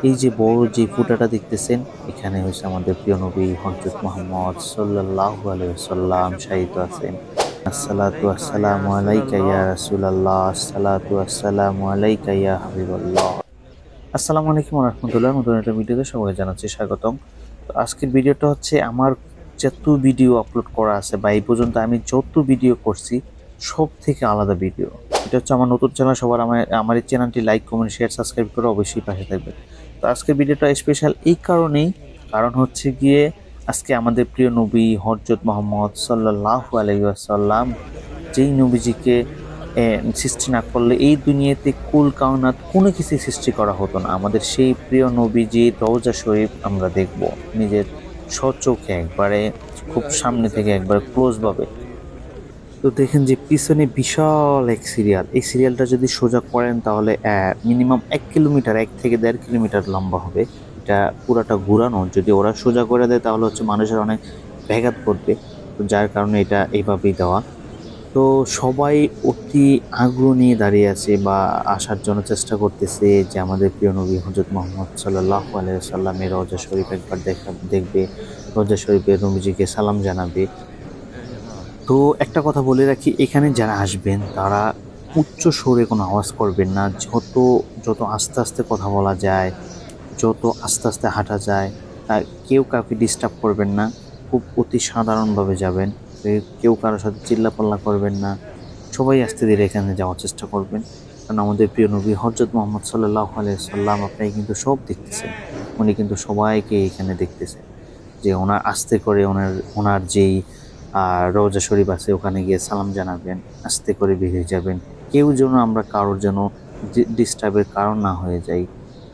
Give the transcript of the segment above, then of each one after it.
এই যে বড় যে ফুটাটা দেখতেছেন, এখানে হচ্ছে আমাদের প্রিয় নবী হযরত মুহাম্মদ সাল্লাল্লাহু আলাইহি ওয়াসাল্লাম শায়িত আছেন। আসসালাতু আসসালামু আলাইকা ইয়া রাসূলুল্লাহ, আসসালাতু আসসালামু আলাইকা ইয়া হাবিবাল্লাহ। আসসালামু আলাইকুম ওয়া রাহমাতুল্লাহ। নতুন একটা ভিডিওতে সবাইকে জানাচ্ছি স্বাগতম। তো আজকের ভিডিওটা হচ্ছে আমার যত ভিডিও আপলোড করা আছে বা এই পর্যন্ত আমি যত ভিডিও করছি সব থেকে আলাদা ভিডিও। এটা হচ্ছে আমার নতুন চ্যানেল। সবার আমার এই চ্যানেলটি লাইক, কমেন্ট, শেয়ার, সাবস্ক্রাইব করে অবশ্যই পাশে থাকবেন। তো আজকের ভিডিওটা স্পেশাল এই কারণেই, কারণ হচ্ছে গিয়ে আজকে আমাদের প্রিয় নবী হযরত মুহাম্মদ সাল্লাল্লাহু আলাইহি ওয়াসাল্লাম, যেই নবীজিকে সৃষ্টি না করলে এই দুনিয়াতে কুল কায়নাত কোনো কিছু সৃষ্টি করা হতো না। আমাদের সেই প্রিয় নবীজির রওজা শরীফ আমরা দেখব নিজের স্বচক্ষে, একবারে খুব সামনে থেকে, একবার ক্লোজ ভাবে। তো দেখেন যে পিছনে বিশাল এক সিরিয়াল, এই সিরিয়ালটা যদি সোজা করেন তাহলে মিনিমাম 1 কিলোমিটার, 1 থেকে 1.5 কিলোমিটার লম্বা হবে। এটা পুরাটা ঘুরানো যদি ওরা সোজা করে দেয় তাহলে হচ্ছে মানুষের অনেক ব্যাঘাত ঘটবে। তো যার কারণে এটা এইভাবেই দেওয়া। তো সবাই অতি আগ্রহ নিয়ে দাঁড়িয়ে আছে বা আসার জন্য চেষ্টা করতেছে যে আমাদের প্রিয় নবী হযরত মুহাম্মদ সাল্লাল্লাহু আলাইহি ওয়াসাল্লামের রওজা শরীফ একবার দেখবে, রওজা শরীফে নবীজিকে সালাম জানাবে। তো একটা কথা বলে রাখি, এখানে যারা আসবেন তারা উচ্চ স্বরে কোনো আওয়াজ করবেন না। যত আস্তে আস্তে কথা বলা যায়, যত আস্তে আস্তে হাঁটা যায়, কেউ কাউকে ডিস্টার্ব করবেন না। খুব অতি সাধারণভাবে যাবেন। কেউ কারোর সাথে চিল্লাপাল্লা করবেন না। সবাই আস্তে ধীরে এখানে যাওয়ার চেষ্টা করবেন। কারণ আমাদের প্রিয় নবী হযরত মুহাম্মদ সাল্লাল্লাহু আলাইহি সাল্লাম আপনি কিন্তু সব দেখতেছেন। উনি কিন্তু সবাইকে এখানে দেখতেছেন। যে ওনার আস্তে করে ওনার যেই রওজা শরীফ আছে ওখানে গিয়ে সালাম জানাবেন, আস্তে করে বের হয়ে যাবেন। কেউ যেন আমরা কারোর যেন ডিস্টার্বের কারণ না হয়ে যাই।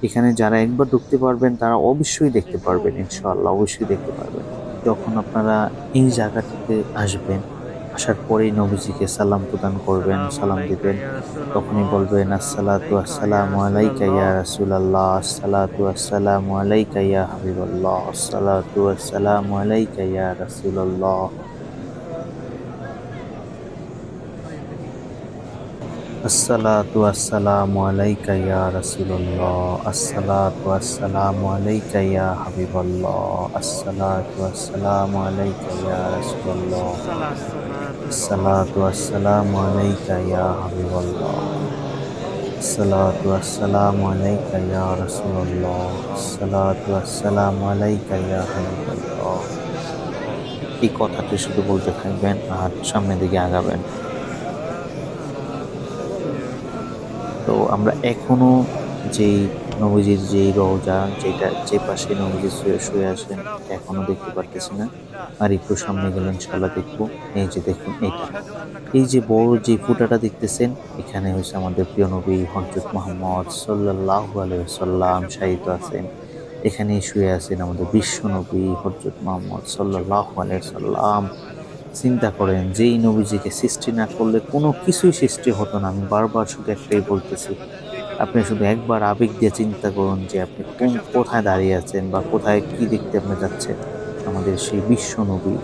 এখানে যারা একবার ঢুকতে পারবেন তারা অবশ্যই দেখতে পারবেন, ইনশাআল্লাহ অবশ্যই দেখতে পারবেন। যখন আপনারা এই জায়গাটিতে আসবেন, আসার পরেই নবীজিকে সালাম প্রদান করবেন, সালাম দিবেন। তখনই বলবেন আসসালাতু আসসালামু আলাইকা ইয়া রাসূলুল্লাহ, আসসালাতু আসসালামু আলাইকা ইয়া হাবিবাল্লাহ, আসসালাতু আসসালামু আলাইকা ইয়া রাসূলুল্লাহ। আসসালাতু আসসালামু আলাইকা ইয়া রাসূলুল্লাহ, আসসালাতু আসসালামু আলাইকা ইয়া হাবিবাল্লাহ, আসসালাতু আসসালামু আলাইকা ইয়া রাসূলুল্লাহ, আসসালাতু আসসালামু আলাইকা ইয়া হাবিবাল্লাহ, আসসালাতু আসসালামু আলাইকা ইয়া রাসূলুল্লাহ, আসসালাতু আসসালামু আলাইকা ইয়া হাবিবাল্লাহ। এই কথাটি শুধু বলতে থাকবেন আর সামনের দিকে আগাবেন। তো আমরা এখনো যেই নবীজির যেই রওজা, যে পাশে নবীজি শুয়ে আছেন এটা এখনো দেখতে পারতেছি না। আর একটু সামনে গেলে ইনশাআল্লাহ দেখবো। এই যে দেখুন এটা, এই যে বড় যে ফুটাটা দেখতেছেন, এখানে হচ্ছে আমাদের প্রিয় নবী হযরত মুহাম্মদ সাল্লাল্লাহু আলাইহি ওয়াসাল্লাম শায়িত আছেন। এখানেই শুয়ে আছেন আমাদের বিশ্ব নবী হযরত মুহাম্মদ সাল্লাল্লাহু আলাইহি ওয়াসাল্লাম। চিন্তা করেন যেই নবীজিকে সৃষ্টি না করলে কোনো কিছুই সৃষ্টি হতো না। আমি বারবার শুধু একটাই বলতেছি, আপনি শুধু একবার আবেগ দিয়ে চিন্তা করুন যে আপনি কোথায় দাঁড়িয়ে আছেন বা কোথায় কি দেখতে আপনি যাচ্ছেন। আমাদের সেই বিশ্ব নবী,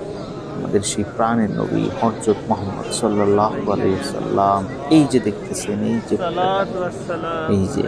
আমাদের সেই প্রাণের নবী হযরত মুহাম্মদ সাল্লাল্লাহু আলাইহি ওয়াসাল্লাম, এই যে দেখতেছেন এই যে ফুটাটা, এই যে